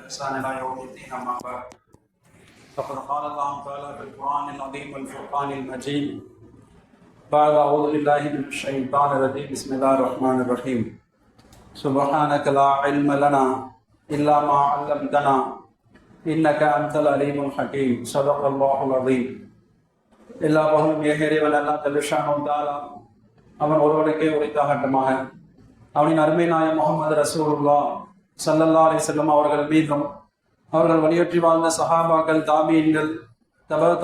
بإحسان إلى يوم الدين أما بعد فقد قال الله تعالى في القرآن العظيم والفرقان المجيد بعد أعوذ بالله من الشيطان الرجيم بسم الله الرحمن الرحيم سبحانك لا علم لنا إلا ما علمتنا إنك أنت العليم الحكيم صدق الله العظيم எல்லா பகலும் ஏகேறியவன் அல்லா தல்லுஷானும் தாலா அவன் ஒருவனுக்கே உரித்தாகட்டமாக அவனின் அருமை நாயம் முகமது ரசூலுல்லாஹ் ஸல்லல்லாஹு அலைஹி வஸல்லம் அவர்கள் மீதும் அவர்கள் வலியுற்றி வாழ்ந்த சஹாபாக்கள் தாபீன்கள்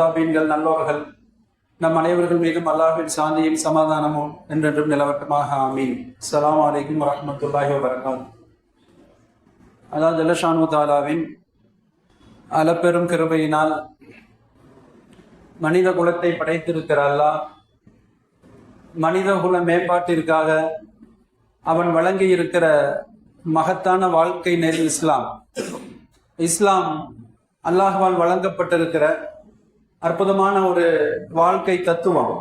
தாபீன்கள் நல்லோர்கள் நம் அனைவர்கள் மீதும் அல்லாஹ்வின் சாந்தியும் சமாதானமும் என்றென்றும் நிலவட்டமாக ஆமீன். அஸ்ஸலாமு அலைக்கும் வரஹ்மத்துல்லாஹி வபரகாத்துஹு. அல்லாஹ் ஜல்லஷானு தாலாவின் அளப்பெரும் கிருபையினால் மனித குலத்தை படைத்திருக்கிற அல்லாஹ் மனித குல மேம்பாட்டிற்காக அவன் வழங்கி இருக்கிற மகத்தான வாழ்க்கை நெறி இஸ்லாம். இஸ்லாம் அல்லாஹ்வால் வழங்கப்பட்டிருக்கிற அற்புதமான ஒரு வாழ்க்கை தத்துவம்.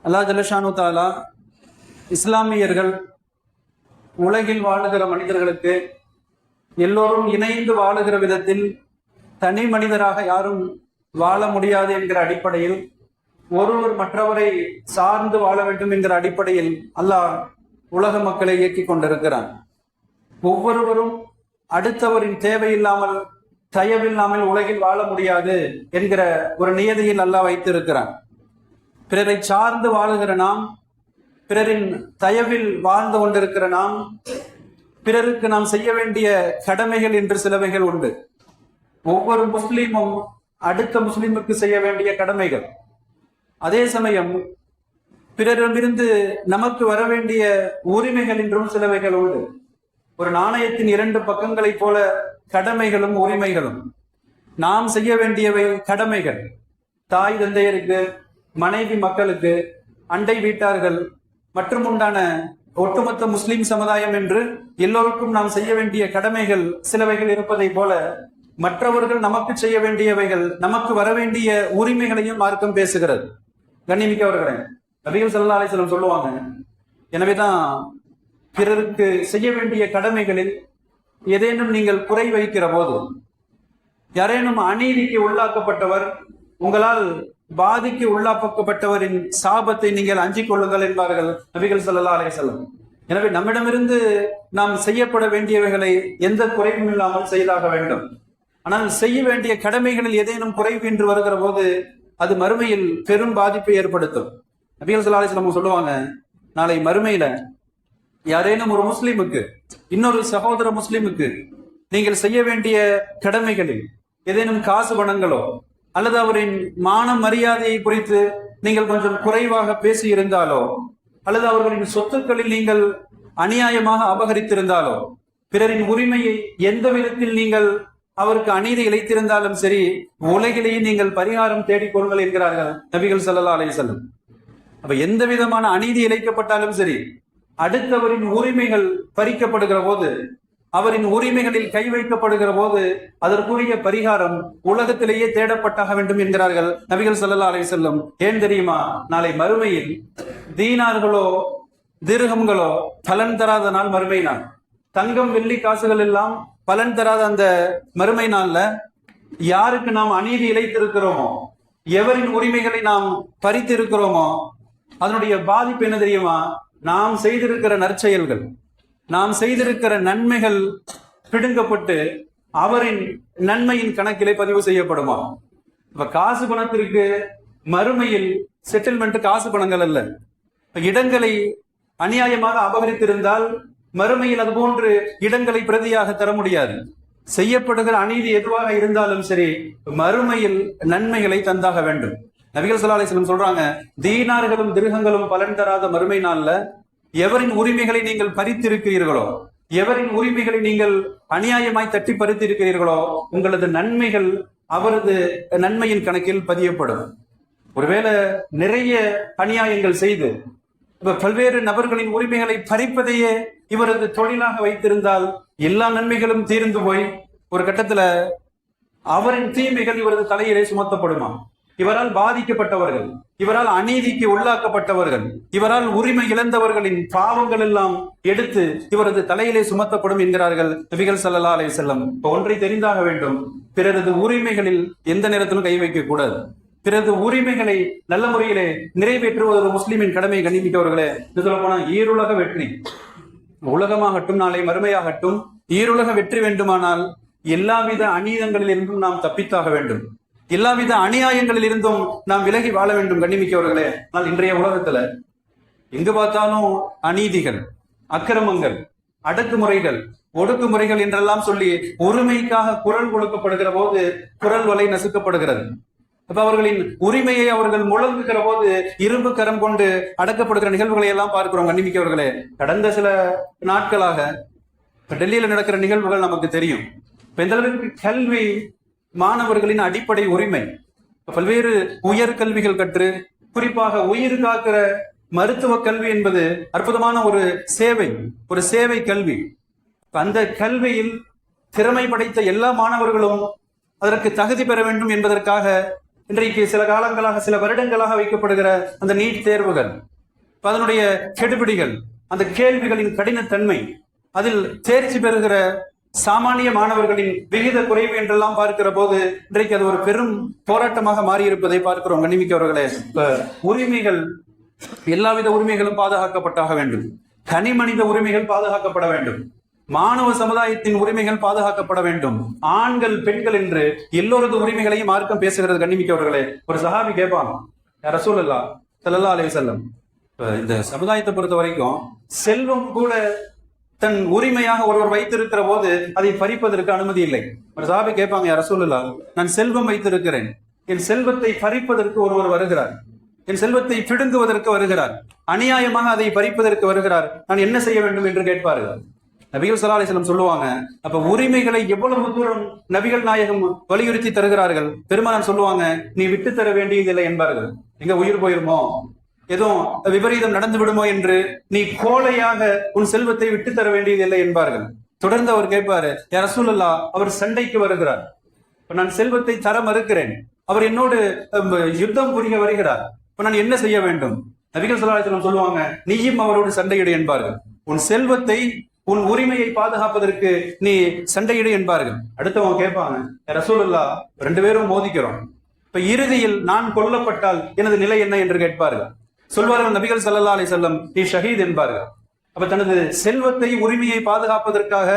அல்லாஹ் ஜல்லஷானு தாலா இஸ்லாமியர்கள் உலகில் வாழுகிற மனிதர்களுக்கு எல்லோரும் இணைந்து வாழுகிற விதத்தில் தனி மனிதராக யாரும் வாழ முடியாது என்கிற அடிப்படையில் ஒருவர் மற்றவரை சார்ந்து வாழ வேண்டும் என்கிற அடிப்படையில் அல்லாஹ் உலக மக்களை இயக்கிக் கொண்டிருக்கிறான். ஒவ்வொருவரும் அடுத்தவரின் தேவையில்லாமல் தயவில்லாமல் உலகில் வாழ முடியாது என்கிற ஒரு நியதியில் அல்லாஹ் வைத்திருக்கிறான். பிறரை சார்ந்து வாழுகிற நாம், பிறரின் தயவில் வாழ்ந்து கொண்டிருக்கிற நாம், பிறருக்கு நாம் செய்ய வேண்டிய கடமைகள் என்று சிலவைகள் உண்டு. ஒவ்வொரு முஸ்லீமும் அடுத்த முஸ்லிமுக்கு செய்ய வேண்டிய கடமைகள், அதே சமயம் பிறரிடமிருந்து நமக்கு வர வேண்டிய உரிமைகள் என்றும் சிலவைகள் உண்டு. ஒரு நாணயத்தின் இரண்டு பக்கங்களைப் போல கடமைகளும் உரிமைகளும். நாம் செய்ய வேண்டியவை கடமைகள், தாய் தந்தையருக்கு, மனைவி மக்களுக்கு, அண்டை வீட்டார்கள் மற்றும் உண்டான ஒட்டுமொத்த முஸ்லிம் சமுதாயம் என்று எல்லோருக்கும் நாம் செய்ய வேண்டிய கடமைகள் சிலவைகள் இருப்பதை போல மற்றவர்கள் நமக்கு செய்ய வேண்டியவைகள், நமக்கு வர வேண்டிய உரிமைகளையும் மார்க்கம் பேசுகிறது. கண்ணிமிக்கவர்களே, நபிகள் ஸல்லல்லாஹு அலைஹி வஸல்லம் சொல்லுவாங்க, எனவேதான் பிறருக்கு செய்ய வேண்டிய கடமைகளில் ஏதேனும் நீங்கள் குறை வைக்கிற போது, யாரேனும் அநீதிக்கு உள்ளாக்கப்பட்டவர், உங்களால் பாதிக்கு உள்ளாக்கப்பட்டவரின் சாபத்தை நீங்கள் அஞ்சிக் கொள்ளுங்கள் என்பார்கள் நபிகள் ஸல்லல்லாஹு அலைஹி வஸல்லம். எனவே நம்மிடமிருந்து நாம் செய்யப்பட வேண்டியவைகளை எந்த குறைவும் இல்லாமல் செய்தாக வேண்டும். ஆனால் செய்ய வேண்டிய கடமைகளில் ஏதேனும் குறைவு என்று வருகிற போது அது மறுமையில் பெரும் பாதிப்பை ஏற்படுத்தும். நபிகள் ஸல்லல்லாஹு அலைஹி வஸல்லம் சொல்லுவாங்க, நாளை மறுமையில யாரேனும் ஒரு முஸ்லிமுக்கு, இன்னொரு சகோதர முஸ்லிமுக்கு நீங்கள் செய்ய வேண்டிய கடமைகளில் ஏதேனும் காசு பணங்களோ அல்லது அவரின் மான மரியாதையை குறித்து நீங்கள் கொஞ்சம் குறைவாக பேசி இருந்தாலோ அல்லது அவர்களின் சொத்துக்களில் நீங்கள் அநியாயமாக அபகரித்திருந்தாலோ, பிறரின் உரிமையை எந்த விதத்தில் நீங்கள் அவருக்கு அநீதி இழைத்திருந்தாலும் சரி, உலகிலேயே நீங்கள் பரிகாரம் தேடிக்கொள்ளுங்கள் என்கிறார்கள் நபிகள் ஸல்லல்லாஹு அலைஹி வஸல்லம். அப்ப எந்த விதமான அநீதி இழைக்கப்பட்டாலும் சரி, அடுத்தவரின் உரிமைகள் பறிக்கப்படுகிற போது, அவரின் உரிமைகளில் கை வைக்கப்படுகிற போது அதற்குரிய பரிகாரம் உலகத்திலேயே தேடப்பட்டாக வேண்டும் என்கிறார்கள் நபிகள் ஸல்லல்லாஹு அலைஹி வஸல்லம். ஏன் தெரியுமா? நாளை மறுமையில் தீனார்களோ திர்ஹம்களோ பலன் தராத நாள் மறுமை நாள். தங்கம் வெள்ளி காசுகள் எல்லாம் பலன் தராத அந்த மறுமை நாள்ல யாருக்கு நாம் அநீதி இழைத்திருக்கிறோமோ, எவரின் உரிமைகளை நாம் பறித்திருக்கிறோமோ, அதனுடைய பாதிப்பு என்ன தெரியுமா? நாம் செய்திருக்கிற நற்செயல்கள், நாம் செய்திருக்கிற நன்மைகள் பிடுங்கப்பட்டு அவரின் நன்மையின் கணக்கிலே பதிவு செய்யப்படுமா? இப்ப காசு பணத்திற்கு மறுமையில் செட்டில்மெண்ட் காசு பணங்கள் அல்ல. இடங்களை அநியாயமாக அபகரித்திருந்தால் மறுமையில் அது போன்று இடங்களை பிரதியாக தர முடியாது. செய்யப்படுகிற அநீதி எதுவாக இருந்தாலும் சரி, மறுமையில் நன்மைகளை தந்தாக வேண்டும். நபிகள் ஸல்லல்லாஹு அலைஹி வஸல்லம் சொல்றாங்க, தீனார்களும் திர்ஹங்களும் பலன் தராத மறுமை நாள்ல எவரின் உரிமைகளை நீங்கள் பறித்திருக்கிறீர்களோ, எவரின் உரிமைகளை நீங்கள் அநியாயமாய் தட்டி பறித்திருக்கிறீர்களோ, உங்களது நன்மைகள் அவரது நன்மையின் கணக்கில் பதியப்படும். ஒருவேளை நிறைய அநியாயங்கள் செய்து பல்வேறு நபர்களின் உரிமைகளை பறிப்பதையே இவரது தொழிலாக வைத்திருந்தால் எல்லா நன்மைகளும் தீர்ந்து போய் ஒரு கட்டத்துல அவரின் தீமைகள் இவரது தலையிலே சுமத்தப்படுமா? இவரால் பாதிக்கப்பட்டவர்கள், இவரால் அநீதிக்கு உள்ளாக்கப்பட்டவர்கள், இவரால் உரிமை இழந்தவர்களின் பாவங்கள் எல்லாம் எடுத்து இவரது தலையிலே சுமத்தப்படும் என்கிறார்கள் நபிகள் ஸல்லல்லாஹு அலைஹி வஸல்லம். ஒன்றை தெரிந்தாக வேண்டும், பிறரது உரிமைகளில் எந்த நேரத்திலும் கை வைக்க கூடாது. பிறகு உரிமைகளை நல்ல முறையிலே நிறைவேற்றுவது ஒரு முஸ்லிமின் கடமை. கண்ணிமிக்கவர்களே, சொல்ல போனா ஈருலக வெற்றி, உலகமாகட்டும் நாளை மறுமையாகட்டும், ஈருலக வெற்றி வேண்டுமானால் எல்லாவித அநீதங்களில் இருந்தும் நாம் தப்பித்தாக வேண்டும், எல்லாவித அநியாயங்களில் இருந்தும் நாம் விலகி வாழ வேண்டும். கண்ணிமிக்கவர்களே, ஆனால் இன்றைய உலகத்துல எங்கு பார்த்தாலும் அநீதிகள், அக்கிரமங்கள், அடக்குமுறைகள், ஒடுக்குமுறைகள் என்றெல்லாம் சொல்லி உரிமைக்காக குரல் கொடுக்கப்படுகிற போது குரல் வலை நசுக்கப்படுகிறது. அப்ப அவர்களின் உரிமையை அவர்கள் முழங்குகிற போது இரும்பு கரம் கொண்டு அடக்கப்படுகிற நிகழ்வுகளை எல்லாம் பார்க்கிறோம். கண்ணிமிக்கவர்களே, கடந்த சில நாட்களாக டெல்லியில நடக்கிற நிகழ்வுகள் நமக்கு தெரியும். எந்த அளவுக்கு கல்வி மாணவர்களின் அடிப்படை உரிமை, பல்வேறு உயர்கல்விகள் கற்று குறிப்பாக உயிர் காக்கிற மருத்துவ கல்வி என்பது அற்புதமான ஒரு சேவை கல்வி. அந்த கல்வியில் திறமை படைத்த எல்லா மாணவர்களும் அதற்கு தகுதி பெற வேண்டும் என்பதற்காக இன்றைக்கு சில காலங்களாக, சில வருடங்களாக வைக்கப்படுகிற அந்த நீட் தேர்வுகள், அதனுடைய கெடுபிடிகள், அந்த கேள்விகளின் கடினத்தன்மை, அதில் தேர்ச்சி பெறுகிற சாமானிய மாணவர்களின் விகித குறைவு என்றெல்லாம் பார்க்கிற போது இன்றைக்கு அது ஒரு பெரும் போராட்டமாக மாறியிருப்பதை பார்க்கிறோம். கண்ணிமிக்கவர்களே, உரிமைகள், எல்லாவித உரிமைகளும் பாதுகாக்கப்பட்டாக வேண்டும். தனி மனித உரிமைகள் பாதுகாக்கப்பட வேண்டும். மாணவ சமுதாயத்தின் உரிமைகள் பாதுகாக்கப்பட வேண்டும். ஆண்கள், பெண்கள் என்று எல்லோரது உரிமைகளையும் மார்க்கம் பேசுகிறது. கண்ணிமிக்கவர்களே, ஒரு சஹாபி கேட்பாங்க, ரசூலுல்லாஹ் ஸல்லல்லாஹு அலைஹி வஸல்லம், இந்த சமுதாயத்தை பொறுத்த வரைக்கும் செல்வம் கூட தன் உரிமையாக ஒருவர் வைத்திருக்கிற போது அதை பறிப்பதற்கு அனுமதி இல்லை. ஒரு சஹாபி கேட்பாங்க, ரசூலுல்லாஹ், நான் செல்வம் வைத்திருக்கிறேன், என் செல்வத்தை பறிப்பதற்கு ஒருவர் வருகிறார், என் செல்வத்தை பிடுங்குவதற்கு வருகிறார், அநியாயமாக அதை பறிப்பதற்கு வருகிறார், நான் என்ன செய்ய வேண்டும் என்று கேட்பார்கள். நபிகள் ஸல்லல்லாஹு அலைஹி வஸல்லம் சொல்லுவாங்க, அப்ப உரிமைகளை எவ்வளவு தூரம் நபிகள் நாயகம் வலியுறுத்தி தருகிறார்கள். பெருமானார் சொல்லுவாங்க, நீ விட்டு தர வேண்டியதில்லை என்பார்கள். எங்க உயிர் போயிருமோ, எதுவும் விபரீதம் நடந்து விடுமோ என்று நீ கோழையாக உன் செல்வத்தை விட்டு தர வேண்டியதில்லை என்பார்கள். தொடர்ந்து அவர் கேட்பாரு, யா ரசூலல்லாஹ், அவர் சண்டைக்கு வருகிறார், நான் செல்வத்தை தர மறுக்கிறேன், அவர் என்னோடு யுத்தம் புரிய வருகிறார், இப்ப நான் என்ன செய்ய வேண்டும்? நபிகள் ஸல்லல்லாஹு அலைஹி வஸல்லம் சொல்லுவாங்க, நீயும் அவரோடு சண்டையிடு என்பார்கள். உன் செல்வத்தை, உன் உரிமையை பாதுகாப்பதற்கு நீ சண்டையிடு என்பார்கள். அடுத்தவங்க கேட்பாங்க, ரசூலுல்லாஹ், ரெண்டு பேரும் மோதிக்கிறோம், இப்ப இறுதியில் நான் கொல்லப்பட்டால் எனது நிலை என்ன என்று கேட்பார்கள். சொல்வார்கள் நபிகள் ஸல்லல்லாஹு அலைஹி வஸல்லம், நீ ஷஹீத் என்பார்கள். அப்ப தனது செல்வத்தை, உரிமையை பாதுகாப்பதற்காக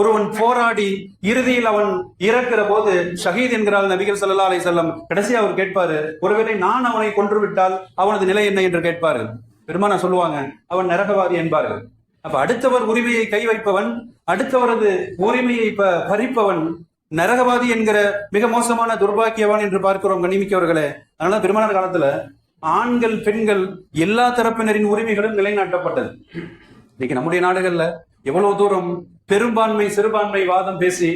ஒருவன் போராடி இறுதியில் அவன் இறக்கிற போது ஷஹீத் என்கிறாள் நபிகள் ஸல்லல்லாஹு அலைஹி வஸல்லம். கடைசியா அவர் கேட்பாரு, ஒருவேளை நான் அவனை கொன்று விட்டால் அவனது நிலை என்ன என்று கேட்பார்கள். பெருமானார் சொல்லுவாங்க, அவன் நரகவாதி என்பார்கள். அப்ப அடுத்தவர் உரிமையை கை வைப்பவன், அடுத்தவரது உரிமையை பறிப்பவன் நரகவாதி என்கிற மிக மோசமான துர்பாக்கியவான் என்று பார்க்கிறோம். கண்ணிமிக்கவர்களே, அதனால பெருமானார் காலத்துல ஆண்கள், பெண்கள் எல்லா தரப்பினரின் உரிமைகளும் நிலைநாட்டப்பட்டது. இன்னைக்கு நம்முடைய நாடுகள்ல எவ்வளவு தூரம் பெரும்பான்மை சிறுபான்மை வாதம் பேசி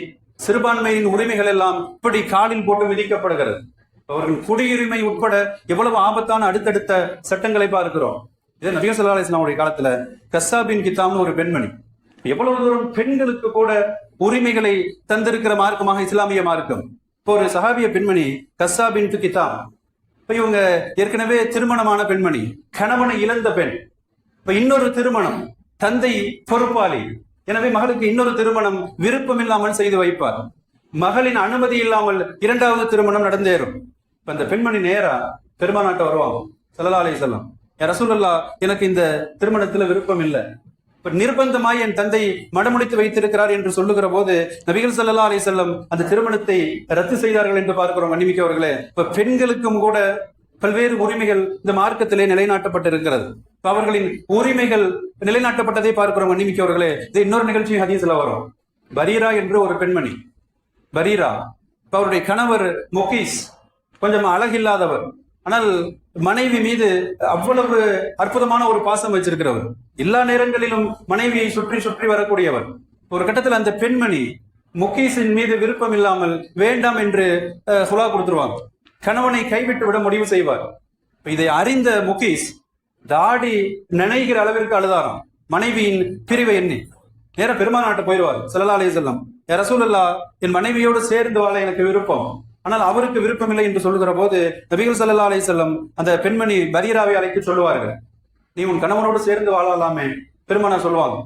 சிறுபான்மையின் உரிமைகள் எல்லாம் இப்படி காலில் போட்டு விதிக்கப்படுகிறது. அவர்கள் குடியுரிமை உட்பட எவ்வளவு ஆபத்தான அடுத்தடுத்த சட்டங்களை பார்க்கிறோம். இதே நபிகள் ஸல்லல்லாஹு அலைஹி வஸல்லம் காலத்துல கஸ்ஸா பின் கித்தாம்னு ஒரு பெண்மணி, எவ்வளவு தூரம் பெண்களுக்கு கூட உரிமைகளை தந்திருக்கிற மார்க்கமாக இஸ்லாமிய மார்க்கம். இப்போ ஒரு சஹாபிய பெண்மணி கஸ்ஸா பின் கித்தாம், இப்ப இவங்க ஏற்கனவே திருமணமான பெண்மணி, கணவனை இழந்த பெண். இப்ப இன்னொரு திருமணம், தந்தை பொறுப்பாளி, எனவே மகளுக்கு இன்னொரு திருமணம் விருப்பம் இல்லாமல் செய்து வைப்பார். மகளின் அனுமதி இல்லாமல் இரண்டாவது திருமணம் நடந்தேறும். இப்ப இந்த பெண்மணி நேரா பெருமானாட்ட வருவாங்க, ஸல்லல்லாஹு அலைஹி வஸல்லம், யா ரசூலல்லாஹ், எனக்கு இந்த திருமணத்துல விருப்பம் இல்லை, இப்ப நிர்பந்தமாய் என் தந்தை மடமுடித்து வைத்திருக்கிறார் என்று சொல்லுகிற போது நபிகள் ஸல்லல்லாஹு அலைஹி வஸல்லம் அந்த திருமணத்தை ரத்து செய்தார்கள் என்று பார்க்கிறோம். மன்னிமிக்கவர்களே, இப்ப பெண்களுக்கும் கூட பல்வேறு உரிமைகள் இந்த மார்க்கத்திலே நிலைநாட்டப்பட்டிருக்கிறது. அவர்களின் உரிமைகள் நிலைநாட்டப்பட்டதை பார்க்கிறோம். மன்னிமிக்கவர்களே, இது இன்னொரு நிகழ்ச்சி ஹதீஸ்ல வரும். பரீரா என்று ஒரு பெண்மணி, பரீரா, அவருடைய கணவர் முகீஸ் கொஞ்சம் அழகில்லாதவர், ஆனால் மனைவி மீது அவ்வளவு அற்புதமான ஒரு பாசம் வச்சிருக்கிறவர், எல்லா நேரங்களிலும் மனைவியை சுற்றி சுற்றி வரக்கூடியவர். ஒரு கட்டத்தில் அந்த பெண்மணி முகீஸின் மீது விருப்பம் இல்லாமல் வேண்டாம் என்று சுலா கொடுத்துருவாங்க, கணவனை கைவிட்டு விட முடிவு செய்வார். இதை அறிந்த முகீஸ் தாடி நினைகிற அளவிற்கு அழுதாராம். மனைவியின் பிரிவை எண்ணி நேர பெருமானாட்ட போயிடுவார். ஸல்லல்லாஹு அலைஹி வஸல்லம், யா ரசூலல்லாஹ், என் மனைவியோடு சேர்ந்து வாழ எனக்கு விருப்பம், ஆனால் அவருக்கு விருப்பமில்லை என்று சொல்லுகிற போது நபிகள் ஸல்லல்லாஹு அலைஹி வஸல்லம் அந்த பெண்மணி பரீராவை அழைத்து சொல்லுவார்கள், நீ உன் கணவனோடு சேர்ந்து வாழலாமே. பெருமானார் சொல்லுவாங்க.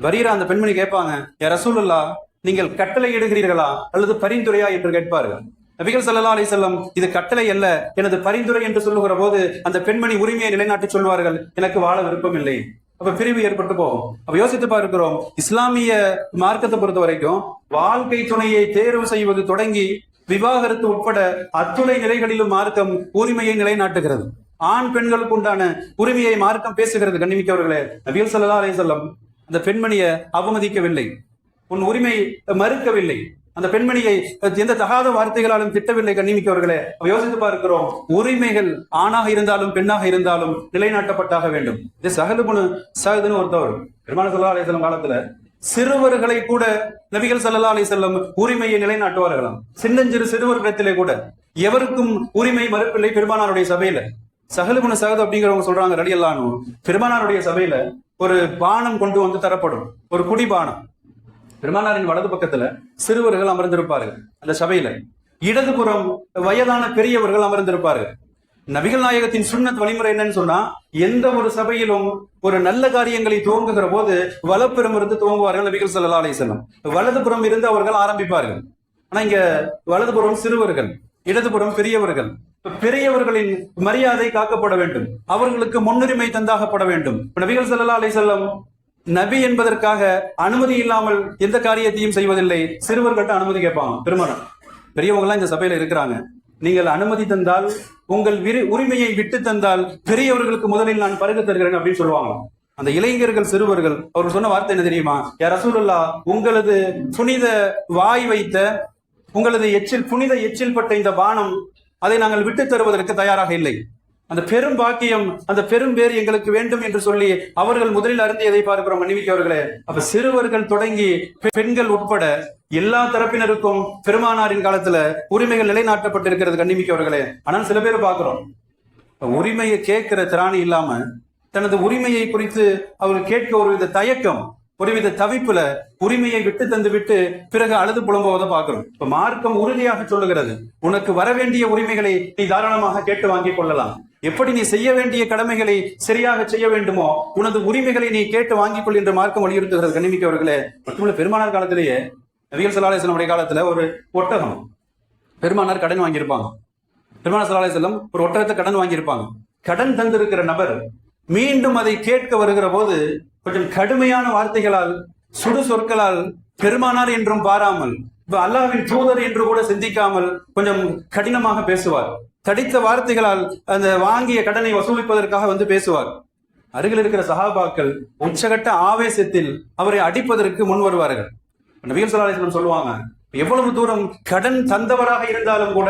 பரீரா அந்த பெண்மணி கேட்பாங்க, யா ரசூலுல்லாஹ், நீங்கள் கட்டளை இடுகிறீர்களா அல்லது பரிந்துரையா என்று கேட்பார்கள். நபிகள் ஸல்லல்லாஹு அலைஹி வஸல்லம் இது கட்டளை அல்ல, எனது பரிந்துரை என்று சொல்லுகிற போது அந்த பெண்மணி உரிமையை நிலைநாட்டி சொல்வார்கள், எனக்கு வாழ விருப்பம் இல்லை. அப்ப பிரிவு ஏற்பட்டு போகும். அப்ப யோசித்து பார்க்கிறோம், இஸ்லாமிய மார்க்கத்தை பொறுத்த வரைக்கும் வாழ்க்கை துணையை தேர்வு செய்வது தொடங்கி விவாகரத்து உட்பட அத்துணை நிலைகளிலும் மார்க்கம் உரிமையை நிலைநாட்டுகிறது. ஆண் பெண்களுக்கு உண்டான உரிமையை மார்க்கம் பேசுகிறது. கண்ணிமிக்கவர்களே, நபிகள் ஸல்லல்லாஹு அலைஹி வஸல்லம் அந்த பெண்மணியை அவமதிக்கவில்லை, உன் உரிமை மறுக்கவில்லை, அந்த பெண்மணியை எந்த தகாத வார்த்தைகளாலும் திட்டவில்லை. கண்ணிமிக்கவர்களே, யோசித்து பார்க்கிறோம், உரிமைகள் ஆணாக இருந்தாலும் பெண்ணாக இருந்தாலும் நிலைநாட்டப்பட்டாக வேண்டும். இது சஹதுன்னு ஒருத்தவர் பெருமானார் ஸல்லல்லாஹு அலைஹி வஸல்லம் காலத்துல சிறுவர்களை கூட நபிகள் ஸல்லல்லாஹு அலைஹி வஸல்லம் உரிமையை நிலைநாட்டுவார்களாம். சின்னஞ்சிறு சிறுவர்களிடத்திலே கூட எவருக்கும் உரிமை மறுப்பில்லை. பெருமானாருடைய சபையில சஹது அப்படிங்கிறவங்க சொல்றாங்க ரலியல்லாஹு அன்ஹு, பெருமானாருடைய சபையில ஒரு பானம் கொண்டு வந்து தரப்படும், ஒரு குடிபானம். பெருமானாரின் வலது பக்கத்துல சிறுவர்கள் அமர்ந்திருப்பார்கள் அந்த சபையில, இடதுபுறம் வயதான பெரியவர்கள் அமர்ந்திருப்பார்கள். நபிகள் நாயகத்தின் சுன்னத் வழிமுறை என்னன்னு சொன்னா, எந்த ஒரு சபையிலும் ஒரு நல்ல காரியங்களை துவங்குகிற போது வலப்புறம் இருந்து துவங்குவார்கள் நபிகள் ஸல்லல்லாஹு அலைஹி வஸல்லம். வலதுபுறம் இருந்து அவர்கள் ஆரம்பிப்பார்கள். ஆனா இங்க வலதுபுறம் சிறுவர்கள், இடதுபுறம் பெரியவர்கள். பெரியவர்களின் மரியாதை காக்கப்பட வேண்டும், அவர்களுக்கு முன்னுரிமை தந்தாகப்பட வேண்டும். நபிகள் ஸல்லல்லாஹு அலைஹி வஸல்லம் நபி என்பதற்காக அனுமதி இல்லாமல் எந்த காரியத்தையும் செய்வதில்லை. சிறுவர்கள்ட்ட அனுமதி கேட்பாங்க. பெருமானார் பெரியவங்க எல்லாம் இந்த சபையில இருக்கிறாங்க, நீங்கள் அனுமதி தந்தால், உங்கள் உரிமையை விட்டு தந்தால் பெரியவர்களுக்கு முதலில் நான் பருக தருகிறேன் அப்படின்னு சொல்லுவாங்க. அந்த இளைஞர்கள் சிறுவர்கள் அவர்கள் சொன்ன வார்த்தை என்ன தெரியுமா? யா ரசூலுல்லாஹ், உங்களது புனித வாய் வைத்த, உங்களது புனித எச்சில் பட்ட இந்த பானம், அதை நாங்கள் விட்டு தருவதற்கு தயாராக இல்லை. அந்த பெரும் பாக்கியம், அந்த பெரும் பேர் எங்களுக்கு வேண்டும் என்று சொல்லி அவர்கள் முதலில் அருந்தியதை பார்க்கிறோம். மன்னிவிக்கவர்களே, அப்ப சிறுவர்கள் தொடங்கி பெண்கள் உட்பட எல்லா தரப்பினருக்கும் பெருமானாரின் காலத்துல உரிமைகள் நிலைநாட்டப்பட்டிருக்கிறது. கண்ணிமிக்கவர்களே, ஆனால் சில பேர் பார்க்கிறோம், உரிமையை கேட்கிற திராணி இல்லாம தனது உரிமையை குறித்து அவர்கள் கேட்க ஒருவித தயக்கம், ஒருவித தவிப்புல உரிமையை விட்டு தந்து விட்டு பிறகு அழுது புலம்புவதை பார்க்கிறோம். இப்ப மார்க்கம் உறுதியாக சொல்லுகிறது, உனக்கு வரவேண்டிய உரிமைகளை நீ தாராளமாக கேட்டு வாங்கிக் கொள்ளலாம். எப்படி நீ செய்ய வேண்டிய கடமைகளை சரியாக செய்ய வேண்டுமோ உனது உரிமைகளை நீ கேட்டு வாங்கிக் கொள் என்று மார்க்கம் வலியுறுத்துகிறது. கண்ணிமிக்கவர்களே, மட்டுமல்ல பெருமானார் காலத்திலேயே நபிகள் ஸல்லல்லாஹு அலைஹி வஸல்லம் காலத்துல ஒரு ஒட்டகம் பெருமானார் கடன் வாங்கியிருப்பாங்க. பெருமானார் ஸல்லல்லாஹு அலைஹி வஸல்லம் ஒரு ஒட்டகத்தை கடன் வாங்கியிருப்பாங்க. கடன் தந்திருக்கிற நபர் மீண்டும் அதை கேட்க வருகிற போது கொஞ்சம் கடுமையான வார்த்தைகளால், சுடு சொற்களால், பெருமானார் என்றும் பாராமல், அல்லாஹ்வின் தூதர் என்று கூட சிந்திக்காமல் கொஞ்சம் கடினமாக பேசுவார். தடித்த வார்த்தைகளால் அந்த வாங்கிய கடனை வசூலிப்பதற்காக வந்து பேசுவார். அருகில் இருக்கிற சஹாபாக்கள் உச்சகட்ட ஆவேசத்தில் அவரை அடிப்பதற்கு முன் வருவார்கள். நபிகள் ஸல்லல்லாஹு அலைஹி வஸல்லம் சொல்லுவாங்க, எவ்வளவு தூரம் கடன் தந்தவராக இருந்தாலும் கூட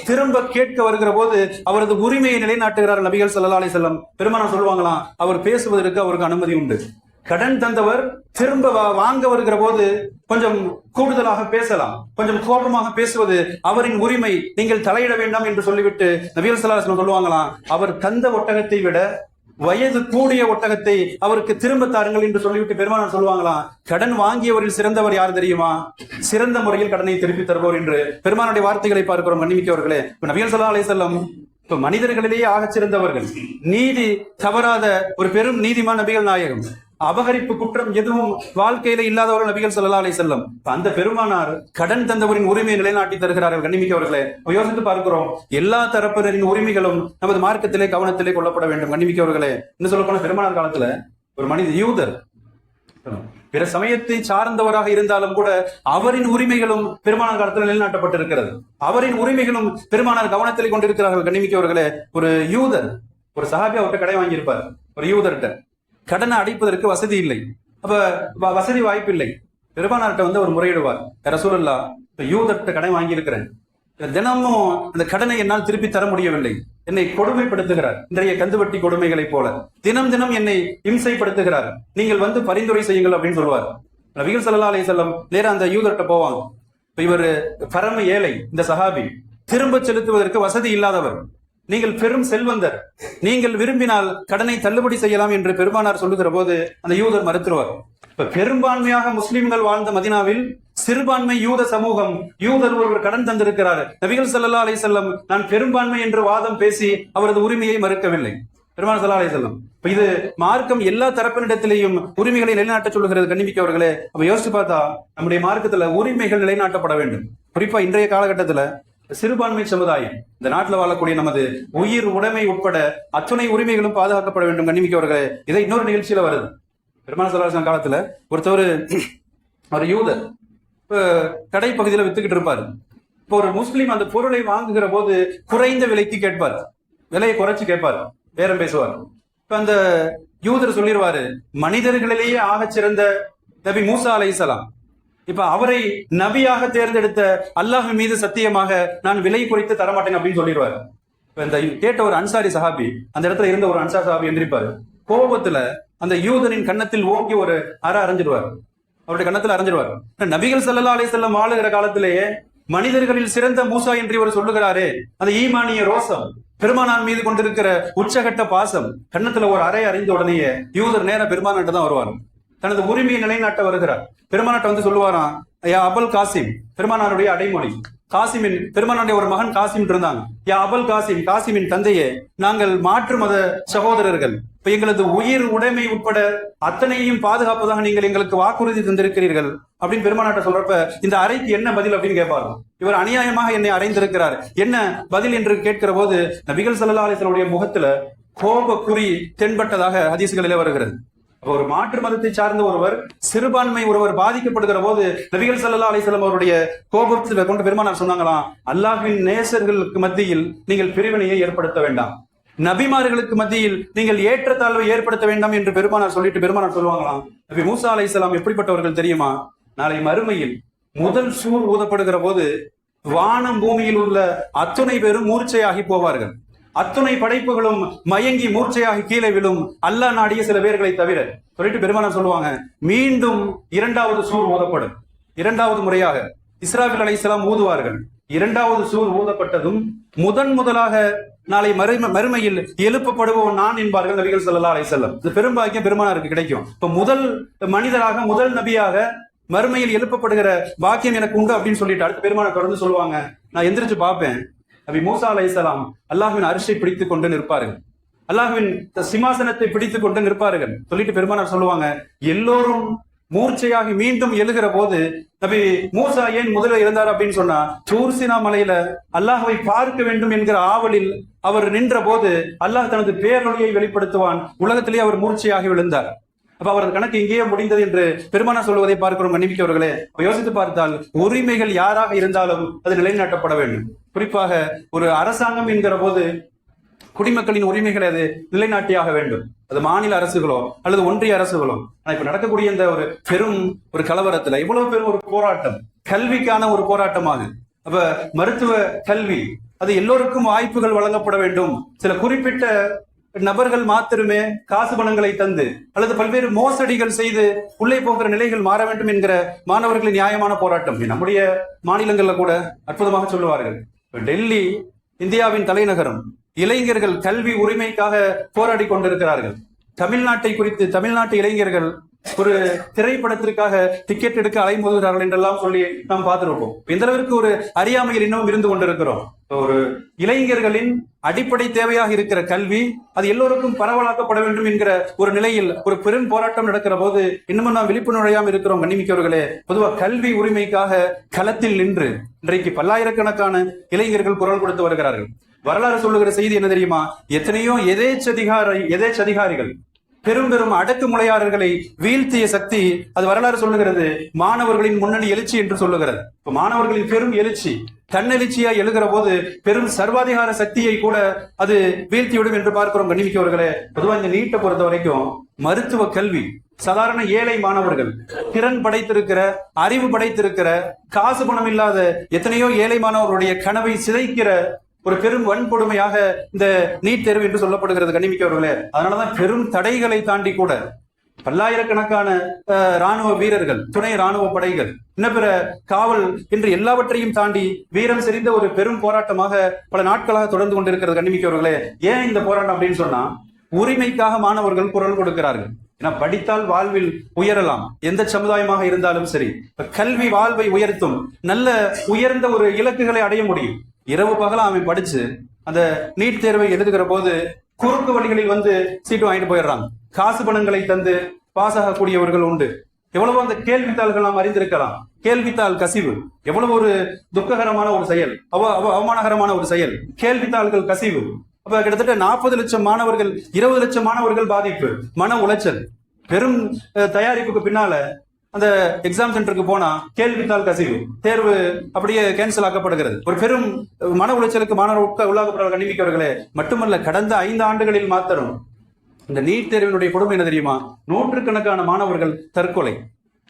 திரும்ப கேட்க வருகிற போது அவரது உரிமையை நிலைநாட்டுகிறார் நபிகள் ஸல்லல்லாஹு அலைஹி வஸல்லம். பெருமானார் சொல்லுவாங்களாம், அவர் பேசுவதற்கு அவருக்கு அனுமதி உண்டு. கடன் தந்தவர் திரும்ப வாங்க வருகிற போது கொஞ்சம் கூடுதலாக பேசலாம், கொஞ்சம் கோபமாக பேசுவது அவரின் உரிமை, நீங்கள் தலையிட வேண்டாம் என்று சொல்லிவிட்டு நபிகள் ஸல்லல்லாஹு அலைஹி வஸல்லம் சொல்லுவாங்களாம், அவர் தந்த ஒட்டகத்தை விட வயது கூடிய ஒட்டகத்தை அவருக்கு திரும்ப தாருங்கள் என்று சொல்லிவிட்டு பெருமானார் சொல்லுவாங்களாம், கடன் வாங்கியவரில் சிறந்தவர் யார் தெரியுமா? சிறந்த முறையில் கடனை திருப்பி தருவோர் என்று பெருமானுடைய வார்த்தைகளை பார்க்கிறோம். மன்னிமிக்கவர்களே, நபிகள் ஸல்லல்லாஹு அலைஹி வஸல்லம் இப்ப மனிதர்களிலேயே ஆகச் சிறந்தவர்கள், நீதி தவறாத ஒரு பெரும் நீதிமான் நபிகள் நாயகம், அபகரிப்பு குற்றம் எதுவும் வாழ்க்கையில இல்லாதவர்கள் நபிகள் ஸல்லல்லாஹு அலைஹி வஸல்லம். அந்த பெருமானார் கடன் தந்தவரின் உரிமையை நிலைநாட்டி தருகிறார்கள். கண்ணிமிக்கவர்களே, யோசித்து பார்க்கிறோம், எல்லா தரப்பினரின் உரிமைகளும் நமது மார்க்கத்திலே கவனத்திலே கொள்ளப்பட வேண்டும். கண்ணிமிக்கவர்களே, இன்னும் சொல்ல போன பெருமானார் காலத்துல ஒரு மனித யூதர் பிற சமயத்தை சார்ந்தவராக இருந்தாலும் கூட அவரின் உரிமைகளும் பெருமானார் காலத்தில் நிலைநாட்டப்பட்டிருக்கிறது. அவரின் உரிமைகளும் பெருமானார் கவனத்திலே கொண்டிருக்கிறார்கள். கண்ணிமிக்கவர்களே, ஒரு யூதர், ஒரு சஹாபி அவர்கிட்ட கடை வாங்கியிருப்பார். ஒரு யூதர்கிட்ட கடனை அடைப்பதற்கு வசதி இல்லை, அப்ப வசதி வாய்ப்பு இல்லை. பெருமானார்கிட்ட வந்து அவர் முறையிடுவார், ரசூலுல்லாஹ், யூதர்கிட்ட கடை வாங்கியிருக்கிறேன், தினமும் அந்த கடனை என்னால் திருப்பி தர முடியவில்லை, என்னை கொடுமைப்படுத்துகிறார், இன்றைய கந்துவட்டி கொடுமைகளை போல தினம் தினம் என்னை இம்சைப்படுத்துகிறார், நீங்கள் வந்து பரிந்துரை செய்யுங்கள் அப்படின்னு சொல்லுவார். நபிகள் ஸல்லல்லாஹு அலைஹி வஸல்லம் நேரா அந்த யூதர்கிட்ட போவாங்க. இவர் பரம ஏழை, இந்த சஹாபி திரும்ப செலுத்துவதற்கு வசதி இல்லாதவர், நீங்கள் பெரும் செல்வந்தர், நீங்கள் விரும்பினால் கடனை தள்ளுபடி செய்யலாம் என்று பெருமானார் சொல்லுகிற போது அந்த யூதர் மறுத்துருவார். இப்ப பெரும்பான்மையாக முஸ்லிம்கள் வாழ்ந்த மதீனாவில் சிறுபான்மை யூத சமூகம், யூதர் ஒருவர் கடன் தந்திருக்கிறார். நபிகள் ஸல்லல்லாஹு அலைஹி வஸல்லம் நான் பெரும்பான்மை என்று வாதம் பேசி அவரது உரிமையை மறுக்கவில்லை. பெருமானார் ஸல்லல்லாஹு அலைஹி வஸல்லம் இது மார்க்கம் எல்லா தரப்பினிடத்திலேயும் உரிமைகளை நிலைநாட்ட சொல்லுகிறது. கண்ணிமிக்கவர்களே, அப்ப யோசிச்சு பார்த்தா நம்முடைய மார்க்கத்துல உரிமைகள் நிலைநாட்டப்பட வேண்டும். குறிப்பா இன்றைய காலகட்டத்துல சிறுபான்மை சமுதாயம், இந்த நாட்டில் வாழக்கூடிய நமது உயிர் உடைமை உட்பட அத்துணை உரிமைகளும் பாதுகாக்கப்பட வேண்டும். கண்ணிமிக்கவர்களே, இதை இன்னொரு நிகழ்ச்சியில வருது. பெருமானார் ஸல்லல்லாஹு அலைஹி வஸல்லம் காலத்துல ஒருத்தவர், ஒரு யூதர் கடை பகுதியில் வித்துக்கிட்டு இருப்பாரு. இப்போ ஒரு முஸ்லீம் அந்த பொருளை வாங்குகிற போது குறைந்த விலைக்கு கேட்பார், விலையை குறைச்சு கேட்பார், பேரம் பேசுவார். இப்ப அந்த யூதர் சொல்லிடுவாரு, மனிதர்களிலேயே ஆகச் சிறந்த நபி மூசா அலைஹிஸ்ஸலாம், இப்ப அவரை நபியாக தேர்ந்தெடுத்த அல்லாஹ் மீது சத்தியமாக நான் விலை குறைத்து தரமாட்டேன் அப்படின்னு சொல்லிடுவாரு. இப்ப இந்த கேட்ட ஒரு அன்சாரி சஹாபி, அந்த இடத்துல இருந்த ஒரு அன்சாரி சஹாபி எந்திரிப்பாரு. கோபத்துல அந்த யூதனின் கன்னத்தில் ஓங்கி ஒரு அரைஞ்சிடுவார், அவருடைய கன்னத்தில் அரைஞ்சிடுவார். நபிகள் ஸல்லல்லாஹு அலைஹி வஸல்லம் ஆளுகிற காலத்திலேயே மனிதர்களில் சிறந்த மூசா என்று இவர் சொல்லுகிறாரே, அந்த ஈமானிய ரோசம், பெருமானார் மீது கொண்டிருக்கிற உச்சகட்ட பாசம், கன்னத்துல ஒரு அறைந்த உடனேயே யூதர் நேர பெருமானாட்ட தான் வருவார். தனது உரிமையை நிலைநாட்ட வருகிறார். பெருமானாட்ட வந்து சொல்லுவாராம், யா அபுல் காசிம், பெருமானாருடைய அடைமொழி. காசிமின், பெருமானாருடைய ஒரு மகன் காசிம் இருந்தாங்க. யா அபுல் காசிம், காசிமின் தந்தையே, நாங்கள் மாற்று மத சகோதரர்கள், இப்ப எங்களது உயிர் உடைமை உட்பட அத்தனையும் பாதுகாப்பதாக நீங்கள் எங்களுக்கு வாக்குறுதி தந்திருக்கிறீர்கள் அப்படின்னு பெருமானாட்ட சொல்றப்ப இந்த அறைக்கு என்ன பதில் அப்படின்னு கேட்பாரு. இவர் அநியாயமாக என்னை அறைந்திருக்கிறார், என்ன பதில் என்று கேட்கிற போது நபிகள் ஸல்லல்லாஹு அலைஹி வஸல்லம் முகத்துல கோப குறி தென்பட்டதாக ஹதீஸ்களிலே வருகிறது. ஒரு மாற்று மதத்தை சார்ந்த ஒருவர், சிறுபான்மை ஒருவர் பாதிக்கப்படுகிற போது நபிகள் ஸல்லல்லாஹு அலைஹி வஸல்லம் அவருடைய கோபத்தில் கொண்டு பெருமானார் சொன்னாங்களாம், அல்லாஹ்வின் நேசர்களுக்கு மத்தியில் நீங்கள் பிரிவினையை ஏற்படுத்த வேண்டாம், நபிமார்களுக்கு மத்தியில் நீங்கள் ஏற்றத்தாழ்வை ஏற்படுத்த வேண்டாம் என்று பெருமானார் சொல்லிட்டு பெருமானார் சொல்லுவாங்களாம், நபி மூசா அலைஹிஸ்ஸலாம் எப்படிப்பட்டவர்கள் தெரியுமா, நாளை மறுமையில் முதல் சூர் ஊதப்படுகிற போது வானம் பூமியில் உள்ள அத்துணை பேரும் மூர்ச்சையாகி போவார்கள், அத்துணை படைப்புகளும் மயங்கி மூர்ச்சையாகி கீழே விழும், அல்லாஹ் நாடிய சில பேர்களை தவிர சொல்லிட்டு பெருமானார் சொல்லுவாங்க, மீண்டும் இரண்டாவது சூர் ஊதப்படும். இரண்டாவது முறையாக இஸ்ராஃபில் அலைஹிஸ்ஸலாம் ஊதுவார்கள். இரண்டாவது சூர் ஊதப்பட்டதும் முதலாக நாளை மறுமையில் எழுப்பப்படுவோம் நான் என்பார்கள் நபிகள் ஸல்லல்லாஹு அலைஹி வஸல்லம். இது பெரும்பாக்கியம் பெருமானாருக்கு கிடைக்கும். இப்ப முதல் மனிதராக, முதல் நபியாக மறுமையில் எழுப்பப்படுகிற பாக்கியம் எனக்கு உண்டு அப்படின்னு சொல்லிட்டு அடுத்த பெருமானார் தொடர்ந்து சொல்லுவாங்க, நான் எந்திரிச்சு பார்ப்பேன், நபி மூசா அலைஹிஸ்ஸலாம் அல்லாஹ்வின் அரிசை பிடித்துக் கொண்டு நிற்பார்கள், அல்லாஹ்வின் சிம்மாசனத்தை பிடித்துக் கொண்டு நிற்பார்கள். சொல்லிட்டு பெருமானார் சொல்லுவாங்க, எல்லோரும் மூர்ச்சையாகி மீண்டும் எழுகிற போது நபி மூசா ஏன் முதல்ல இருந்தார் அப்படின்னு சொன்னா, சூர்சினா மலையில அல்லாஹ்வை பார்க்க வேண்டும் என்கிற ஆவலில் அவர் நின்ற போது அல்லாஹ் தனது பேரொழியை வெளிப்படுத்துவான், உலகத்திலேயே அவர் மூர்ச்சையாகி விழுந்தார். அப்ப அவரது கணக்கு இங்கேயே முடிந்தது என்று பெருமானார் சொல்வதை பார்க்கிறோம். கண்ணிமிக்கவர்களே, யோசித்து பார்த்தால் உரிமைகள் யாராக இருந்தாலும் அது நிலைநாட்டப்பட வேண்டும். குறிப்பாக ஒரு அரசாங்கம் என்கிற போது குடிமக்களின் உரிமைகளை அது நிலைநாட்டியாக வேண்டும். அது மாநில அரசுகளோ அல்லது ஒன்றிய அரசுகளோ. ஆனா இப்ப நடக்கக்கூடிய இந்த ஒரு பெரும் ஒரு கலவரத்துல இவ்வளவு பெரும் ஒரு போராட்டம், கல்விக்கான ஒரு போராட்டமாக, அப்ப மருத்துவ கல்வி அது எல்லோருக்கும் வாய்ப்புகள் வழங்கப்பட வேண்டும். சில குறிப்பிட்ட நபர்கள் மாத்திரமே காசு பணங்களை தந்து அல்லது பல்வேறு மோசடிகள் செய்து உள்ளே போகிற நிலைகள் மாற வேண்டும் என்கிற மாணவர்களின் நியாயமான போராட்டம் நம்முடைய மாநிலங்கள்ல கூட அற்புதமாக சொல்லுவார்கள். டெல்லி இந்தியாவின் தலைநகரம், இளைஞர்கள் கல்வி உரிமைக்காக போராடி கொண்டிருக்கிறார்கள். தமிழ்நாட்டை குறித்து தமிழ்நாட்டு இளைஞர்கள் ஒரு திரைப்படத்திற்காக டிக்கெட் எடுக்க அலைமோதுகிறார்கள் என்றெல்லாம் சொல்லி நாம் பார்த்திருப்போம். இந்த அளவிற்கு ஒரு அறியாமையில் இன்னும் இருந்து கொண்டிருக்கிறோம். ஒரு இளைஞர்களின் அடிப்படை தேவையாக இருக்கிற கல்வி அது எல்லோருக்கும் பரவலாக்கப்பட வேண்டும் என்கிற ஒரு நிலையில் ஒரு பெரும் போராட்டம் நடக்கிற போது இன்னமும் நாம் விழிப்புணர்வையாம இருக்கிறோம். கண்ணிமிக்கவர்களே, பொதுவாக கல்வி உரிமைக்காக களத்தில் நின்று இன்றைக்கு பல்லாயிரக்கணக்கான இளைஞர்கள் குரல் கொடுத்து வருகிறார்கள். வரலாறு சொல்லுகிற செய்தி என்ன தெரியுமா, எத்தனையோ எதேச்சதிகாரிகள் பெரும் பெரும் அடக்குமுறையாளர்களை வீழ்த்திய சக்தி அது வரலாறு சொல்லுகிறது மாணவர்களின் முன்னணி எழுச்சி என்று சொல்லுகிறது. இப்ப மாணவர்களின் பெரும் எழுச்சி தன்னெழுச்சியா எழுகிற போது பெரும் சர்வாதிகார சக்தியை கூட அது வீழ்த்திவிடும் என்று பார்க்கிறோம். கண்ணிமிக்கவர்களே, பொதுவாக இந்த நீட்டை பொறுத்த வரைக்கும் மருத்துவ கல்வி சாதாரண ஏழை மாணவர்கள், திறன் படைத்திருக்கிற, அறிவு படைத்திருக்கிற, காசு பணம் இல்லாத எத்தனையோ ஏழை மாணவர்களுடைய கனவை சிதைக்கிற ஒரு பெரும் வன்கொடுமையாக இந்த நீட் தேர்வு என்று சொல்லப்படுகிறது. கண்ணிமிக்கவர்களே, அதனாலதான் பெரும் தடைகளை தாண்டி கூட பல்லாயிரக்கணக்கான ராணுவ வீரர்கள், துணை ராணுவ படைகள், இன்ன பிற காவல் என்று எல்லாவற்றையும் தாண்டி வீரம் செறிந்த ஒரு பெரும் போராட்டமாக பல நாட்களாக தொடர்ந்து கொண்டிருக்கிறது. கண்ணிமிக்கவர்களே, ஏன் இந்த போராட்டம் அப்படின்னு சொன்னா, உரிமைக்காக மாணவர்கள் குரல் கொடுக்கிறார்கள். ஏன்னா படித்தால் வாழ்வில் உயரலாம், எந்த சமுதாயமாக இருந்தாலும் சரி. கல்வி வாழ்வை உயர்த்தும், நல்ல உயர்ந்த ஒரு இலக்குகளை அடைய முடியும். இரவு பகலாம் அவன் படிச்சு அந்த நீட் தேர்வை எழுதுகிற போது குறுக்கு வழிகளில் வந்து சீட்டு வாங்கிட்டு போயிடுறாங்க. காசு பணங்களை தந்து பாஸ் ஆகக்கூடியவர்கள் உண்டு. எவ்வளவோ அந்த கேள்வித்தாள்கள் நாம் அறிந்திருக்கலாம். கேள்வித்தாள் கசிவு எவ்வளவு ஒரு துக்ககரமான ஒரு செயல், அவமானகரமான ஒரு செயல். கேள்வித்தாள்கள் கசிவு. அப்ப கிட்டத்தட்ட 40 லட்சம் மாணவர்கள், 20 லட்சம் மாணவர்கள் பாதிப்பு, மன உளைச்சல். பெரும் தயாரிப்புக்கு பின்னால அந்த எக்ஸாம் சென்டருக்கு போனா கேள்வித்தாள் கசிவு, தேர்வு அப்படியே கேன்சல் ஆக்கப்படுகிறது. ஒரு பெரும் மன உளைச்சலுக்கு மாணவர்கள் உள்ளாக்கப்படுற கண்ணிமிக்கவர்களே. மட்டுமல்ல, கடந்த 5 ஆண்டுகளில் மாத்திரம் இந்த நீட் தேர்வினுடைய கொடுமை என்ன தெரியுமா? 100கணக்கான மாணவர்கள் தற்கொலை.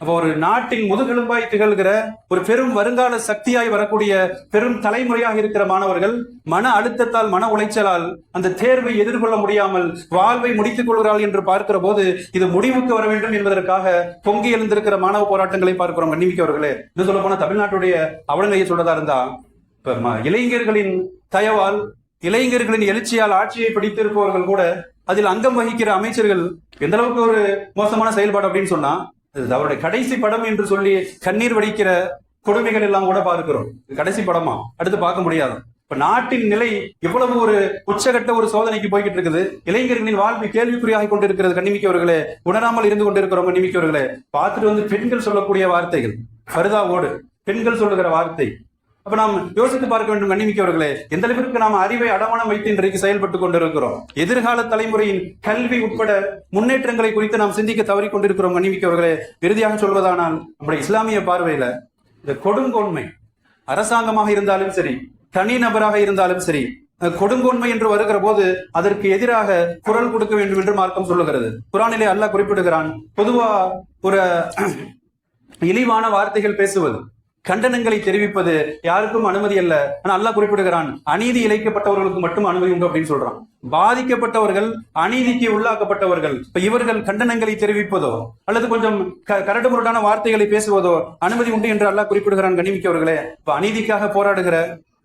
அப்போ ஒரு நாட்டின் முதுகெலும்பாய் திகழ்கிற ஒரு பெரும் வருங்கால சக்தியாய் வரக்கூடிய பெரும் தலைமுறையாக இருக்கிற மாணவர்கள் மன அழுத்தத்தால், மன உளைச்சலால் அந்த தேர்வை எதிர்கொள்ள முடியாமல் வாழ்வை முடித்துக் கொள்கிறார்கள் என்று பார்க்கிற போது இது முடிவுக்கு வர வேண்டும் என்பதற்காக பொங்கி எழுந்திருக்கிற மாணவ போராட்டங்களை பார்க்கிறோம். கண்ணிமிக்கவர்களே, இது சொல்ல போனா தமிழ்நாட்டுடைய அவலநிலையை சொல்றதா இருந்தா, இளைஞர்களின் தயவால், இளைஞர்களின் எழுச்சியால் ஆட்சியை பிடித்திருப்பவர்கள் கூட அதில் அங்கம் வகிக்கிற அமைச்சர்கள் எந்த அளவுக்கு ஒரு மோசமான செயல்பாடு அப்படின்னு சொன்னா, அவருடைய கடைசி படம் என்று சொல்லி கண்ணீர் வடிக்கிற கொடுமைகள் எல்லாம் கூட பார்க்கிறோம். கடைசி படமா அடுத்து பார்க்க முடியாது. இப்ப நாட்டின் நிலை எவ்வளவு ஒரு உச்சகட்ட ஒரு சோதனைக்கு போய்கிட்டு இருக்குது. இளைஞர்களின் வாழ்வு கேள்விக்குறியாகி கொண்டிருக்கிறது. கண்ணிமிக்கவர்களே, உணராமல் இருந்து கொண்டிருக்கிறோம். கண்ணிமிக்கவர்களே, பார்த்துட்டு வந்து பெண்கள் சொல்லக்கூடிய வார்த்தைகள், ஃபர்தாவோடு பெண்கள் சொல்லுகிற வார்த்தை. அப்ப நாம் யோசித்து பார்க்க வேண்டும். கண்ணிமிக்கவர்களே, எந்த அளவிற்கு நாம் அறிவை அடமானம் வைத்து இன்றைக்கு செயல்பட்டுக் கொண்டிருக்கிறோம். எதிர்கால தலைமுறையின் கல்வி உட்பட முன்னேற்றங்களை குறித்து நாம் சிந்திக்க தவறி கொண்டிருக்கிறோம். கண்ணிமிக்கவர்களே, இறுதியாக சொல்வதானால், நம்முடைய இஸ்லாமிய பார்வையில இந்த கொடுங்கோன்மை, அரசாங்கமாக இருந்தாலும் சரி, தனிநபராக இருந்தாலும் சரி, கொடுங்கோன்மை என்று வருகிற போது அதற்கு எதிராக குரல் கொடுக்க வேண்டும் என்று மார்க்கம் சொல்லுகிறது. குர்ஆனிலே அல்லாஹ் குறிப்பிடுகிறான், பொதுவா ஒரு இழிவான வார்த்தைகள் பேசுவது, கண்டனங்களை தெரிவிப்பது யாருக்கும் அனுமதி அல்ல. ஆனா அல்லாஹ் குறிப்பிடுகிறான், அநீதி இழைக்கப்பட்டவர்களுக்கு மட்டும் அனுமதி உண்டு அப்படின்னு சொல்றான். பாதிக்கப்பட்டவர்கள், அநீதிக்கு உள்ளாக்கப்பட்டவர்கள், இப்ப இவர்கள் கண்டனங்களை தெரிவிப்பதோ அல்லது கொஞ்சம் கரடு முரடான வார்த்தைகளை பேசுவதோ அனுமதி உண்டு என்று அல்லாஹ் குறிப்பிடுகிறான். கண்ணிமிக்கவர்களே, இப்ப அநீதிக்காக போராடுகிற,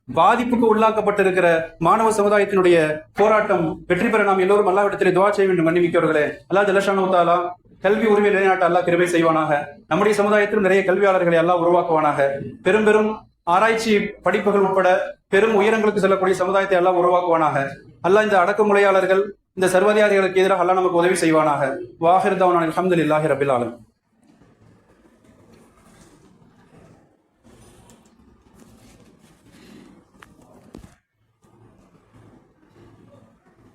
பாதிப்புக்கு உள்ளாக்கப்பட்டிருக்கிற மாணவ சமுதாயத்தினுடைய போராட்டம் வெற்றி பெற நாம் எல்லோரும் அல்லாஹ்விடத்திலே துஆ செய்ய வேண்டும். கண்ணிமிக்கவர்களே, அல்லாஹ் ஜல்ல ஷானஹு தஆலா கல்வி உரிமை நிலைநாட்ட அல்லாஹ் கிருபை செய்வானாக. நம்முடைய சமுதாயத்திலும் நிறைய கல்வியாளர்களை அல்லாஹ் உருவாக்குவானாக. பெரும் பெரும் ஆராய்ச்சி படிப்புகள் உட்பட பெரும் உயரங்களுக்கு செல்லக்கூடிய சமுதாயத்தை அல்லாஹ் உருவாக்குவானாக. அல்லாஹ் இந்த அடக்குமுறையாளர்கள், இந்த சர்வாதிகாரிகளுக்கு எதிராக அல்லாஹ் நமக்கு உதவி செய்வானாக. வாஹிர் தஅவானா அல்ஹம்துலில்லாஹி ரப்பில் ஆலமீன்.